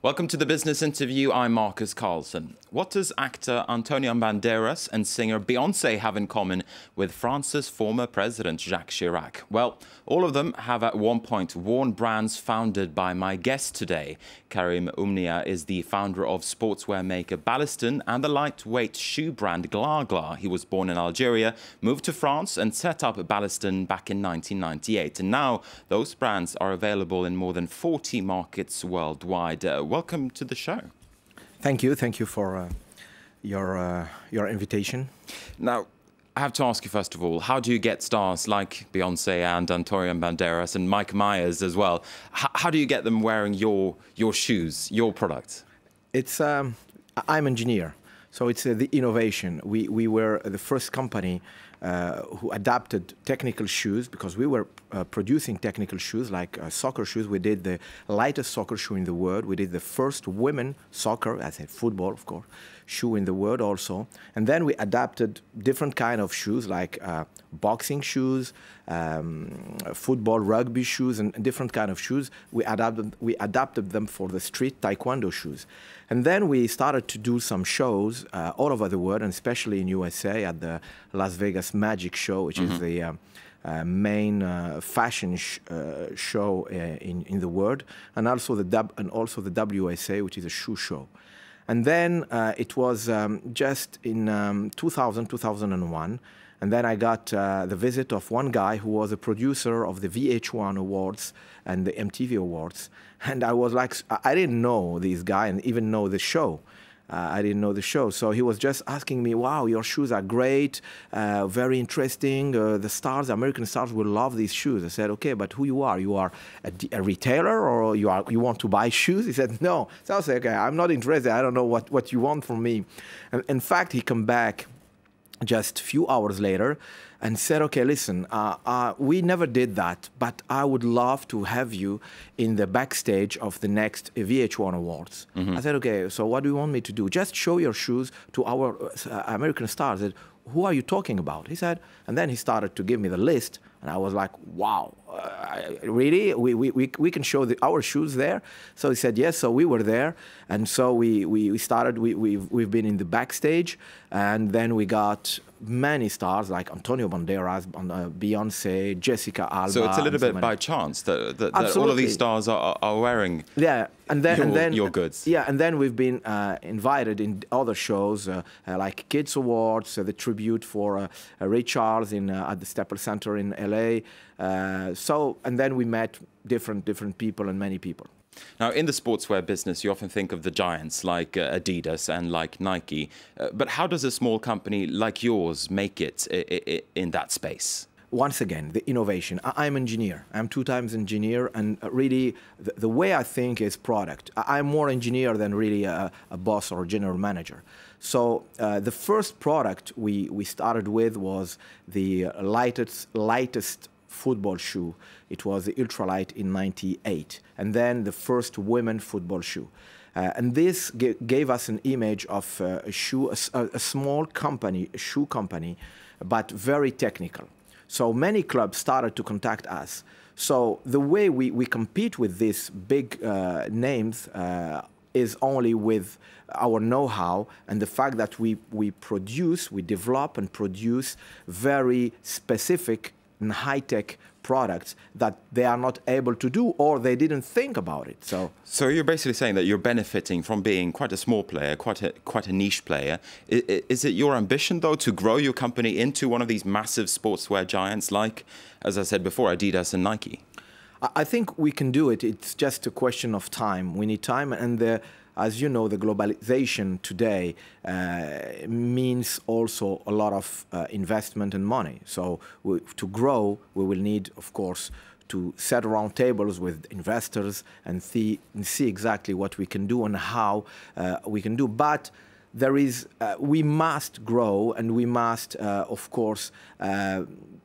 Welcome to the business interview. I'm Markus Karlsson. What does actor Antonio Banderas and singer Beyonce have in common with France's former president Jacques Chirac? Well, all of them have at one point worn brands founded by my guest today. Karim Oumnia is the founder of sportswear maker Baliston and the lightweight shoe brand Glagla. He was born in Algeria, moved to France and set up Baliston back in 1998. And now those brands are available in more than 40 markets worldwide. Welcome to the show. Thank you. Thank you for your invitation. Now, I have to ask you, first of all, how do you get stars like Beyonce and Antonio Banderas and Mike Myers as well? How do you get them wearing your shoes, your product? It's I'm an engineer, so it's the innovation. We were the first company who adapted technical shoes, because we were producing technical shoes like soccer shoes. We did the lightest soccer shoe in the world. We did the first women soccer, I said football, of course, shoe in the world also. And then we adapted different kind of shoes like boxing shoes, football, rugby shoes, and different kind of shoes. We adapted them for the street taekwondo shoes. And then we started to do some shows all over the world, and especially in USA at the Las Vegas Magic Show, which is the main fashion show in the world, and also the WSA, which is a shoe show. And then it was just in 2001, and then I got the visit of one guy who was a producer of the VH1 Awards and the MTV Awards. And I was like, I didn't know this guy and even know the show. I didn't know the show. So he was just asking me, wow, your shoes are great, very interesting. The stars, American stars will love these shoes. I said, okay, but who you are? You are a retailer, or you want to buy shoes? He said, no. So I said, okay, I'm not interested. I don't know what you want from me. And in fact, he came back just a few hours later and said, okay, listen, we never did that, but I would love to have you in the backstage of the next VH1 Awards. I said, okay, so what do you want me to do? Just show your shoes to our American stars. I said, who are you talking about? He said, and then he started to give me the list, and I was like, wow, really? We can show our shoes there? So he said, yes. So we were there, and so we started. We've been in the backstage, and then we got many stars like Antonio Banderas, Beyonce, Jessica Alba. So it's a little bit by chance that all of these stars are wearing your goods. Yeah, and then we've been invited in other shows like Kids Awards, the tribute for Ray Charles at the Staples Center in LA. And then we met different people and many people. Now, in the sportswear business, you often think of the giants like Adidas and like Nike. But how does a small company like yours make it in that space? Once again, the innovation. I'm an engineer. I'm 2 times engineer, and really the way I think is product. I'm more engineer than really a boss or a general manager. So the first product we started with was the lightest football shoe. It was the ultralight in '98, and then the first women football shoe. And this gave us an image of a small company, a shoe company, but very technical. So many clubs started to contact us. So the way we compete with these big names is only with our know-how and the fact that we develop and produce very specific and high-tech products that they are not able to do, or they didn't think about it. So you're basically saying that you're benefiting from being quite a small player, quite a niche player. Is it your ambition, though, to grow your company into one of these massive sportswear giants like, as I said before, Adidas and Nike? I think we can do it. It's just a question of time. We need time, and as you know, the globalization today means also a lot of investment and money. So to grow, we will need, of course, to sit around tables with investors and see exactly what we can do and how we can do. But we must grow, and we must, of course,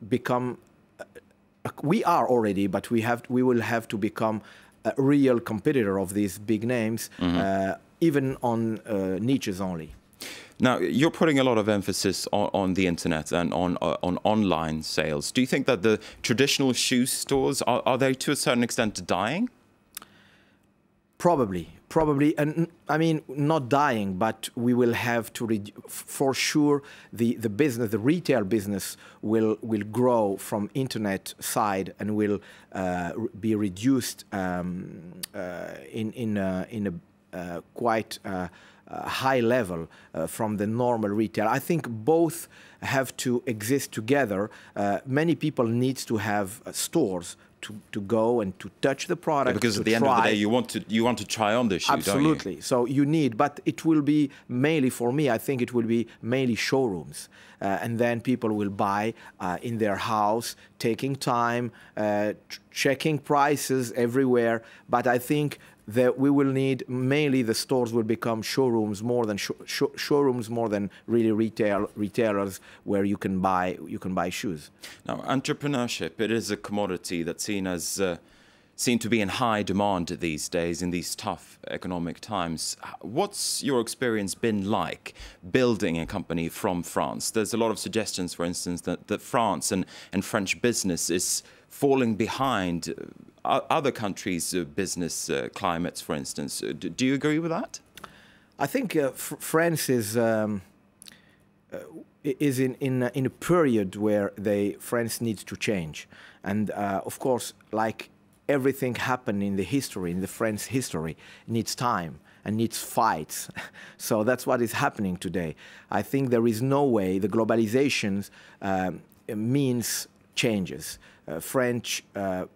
become. We are already, but we will have to become a real competitor of these big names, even on niches only. Now, you're putting a lot of emphasis on the internet and on online sales. Do you think that the traditional shoe stores, are they to a certain extent dying? Probably, and I mean, not dying, but we will have to, for sure, the business, the retail business will grow from internet side and will be reduced in a quite high level from the normal retail. I think both have to exist together. Many people need to have stores to go and to touch the product. Yeah, because at the end of the day, you want to try on the shoe, absolutely. Don't you? So you need, but it will be mainly for me. I think it will be mainly showrooms, and then people will buy in their house, taking time, checking prices everywhere. But I think that we will need mainly the stores will become showrooms more than showrooms more than really retailers where you can buy shoes. Now, entrepreneurship, it is a commodity that's seen to be in high demand these days in these tough economic times. What's your experience been like building a company from France? There's a lot of suggestions, for instance, that France and French business is falling behind other countries' business climates, for instance. Do you agree with that? I think France is in a period where France needs to change, and of course, like everything happened in the history, in the French history, needs time and needs fights. So that's what is happening today. I think there is no way the globalization means changes. French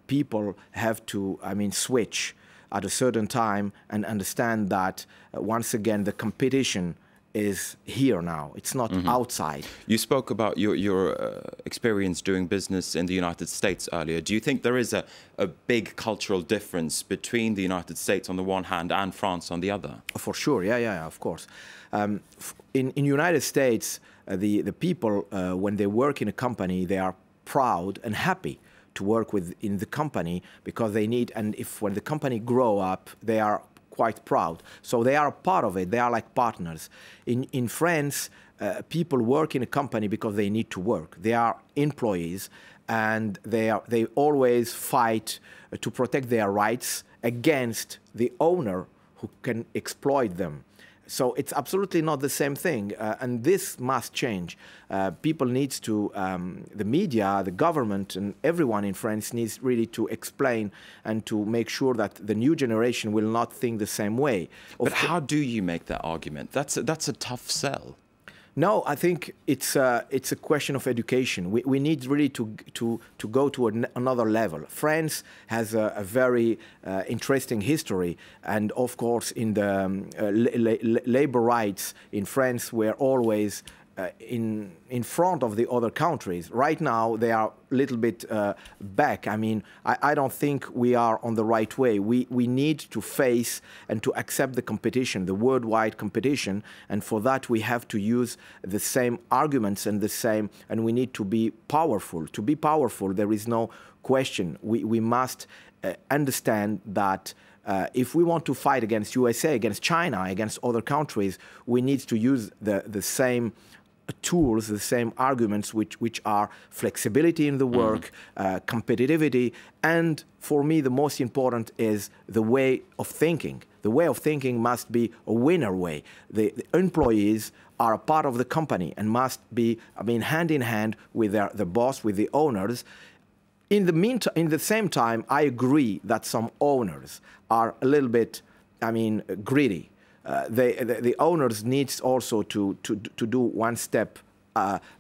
people have to, switch at a certain time and understand that once again the competition is here now. It's not outside. You spoke about your experience doing business in the United States earlier. Do you think there is a big cultural difference between the United States on the one hand and France on the other? For sure, yeah, of course. In United States, the people, when they work in a company, they are proud and happy to work in the company because they need, and when the company grow up, they are quite proud. So they are part of it. They are like partners. In France, people work in a company because they need to work. They are employees, and they always fight to protect their rights against the owner who can exploit them. So it's absolutely not the same thing, and this must change. People need to, the media, the government, and everyone in France needs really to explain and to make sure that the new generation will not think the same way. But how do you make that argument? That's a tough sell. No, I think it's a question of education. We need really to go to another level. France has a very interesting history, and of course, in the labor rights in France, were always in front of the other countries. Right now, they are a little bit back. I mean, I don't think we are on the right way. We need to face and to accept the competition, the worldwide competition, and for that we have to use the same arguments and and we need to be powerful. To be powerful, there is no question. We must understand that if we want to fight against USA, against China, against other countries, we need to use the same tools, the same arguments, which are flexibility in the work, competitivity, and for me the most important is the way of thinking. The way of thinking must be a winner way. The employees are a part of the company and must be, hand in hand with the boss, with the owners. In the same time, I agree that some owners are a little bit, greedy. The owners need also to do one step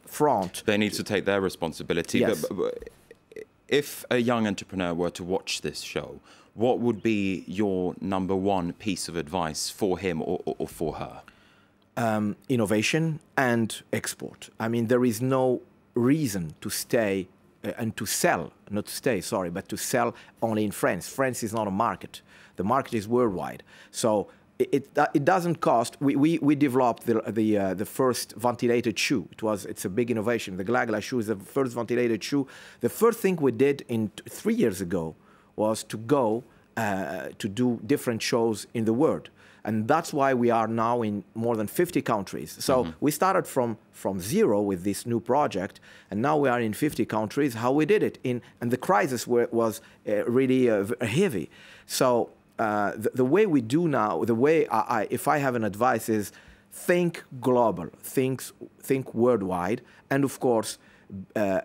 front. They need to take their responsibility. Yes. But if a young entrepreneur were to watch this show, what would be your #1 piece of advice for him or for her? Innovation and export. There is no reason to stay and to sell, not to stay, sorry, but to sell only in France. France is not a market. The market is worldwide. So it doesn't cost. We developed the first ventilated shoe. It's a big innovation. The Glagla shoe is the first ventilated shoe. The first thing we did 3 years ago was to go to do different shows in the world. And that's why we are now in more than 50 countries. So we started from zero with this new project, and now we are in 50 countries. How we did it, and the crisis was really heavy. So the way we do now, the way if I have an advice is think global, think worldwide, and of course,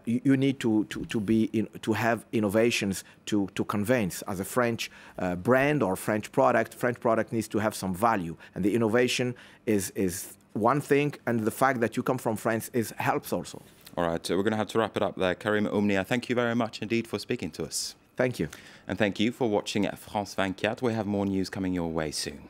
you need to have innovations to convince. As a French brand or French product needs to have some value, and the innovation is one thing, and the fact that you come from France helps also. All right, so we're going to have to wrap it up there. Karim Oumnia, thank you very much indeed for speaking to us. Thank you. And thank you for watching France 24. We have more news coming your way soon.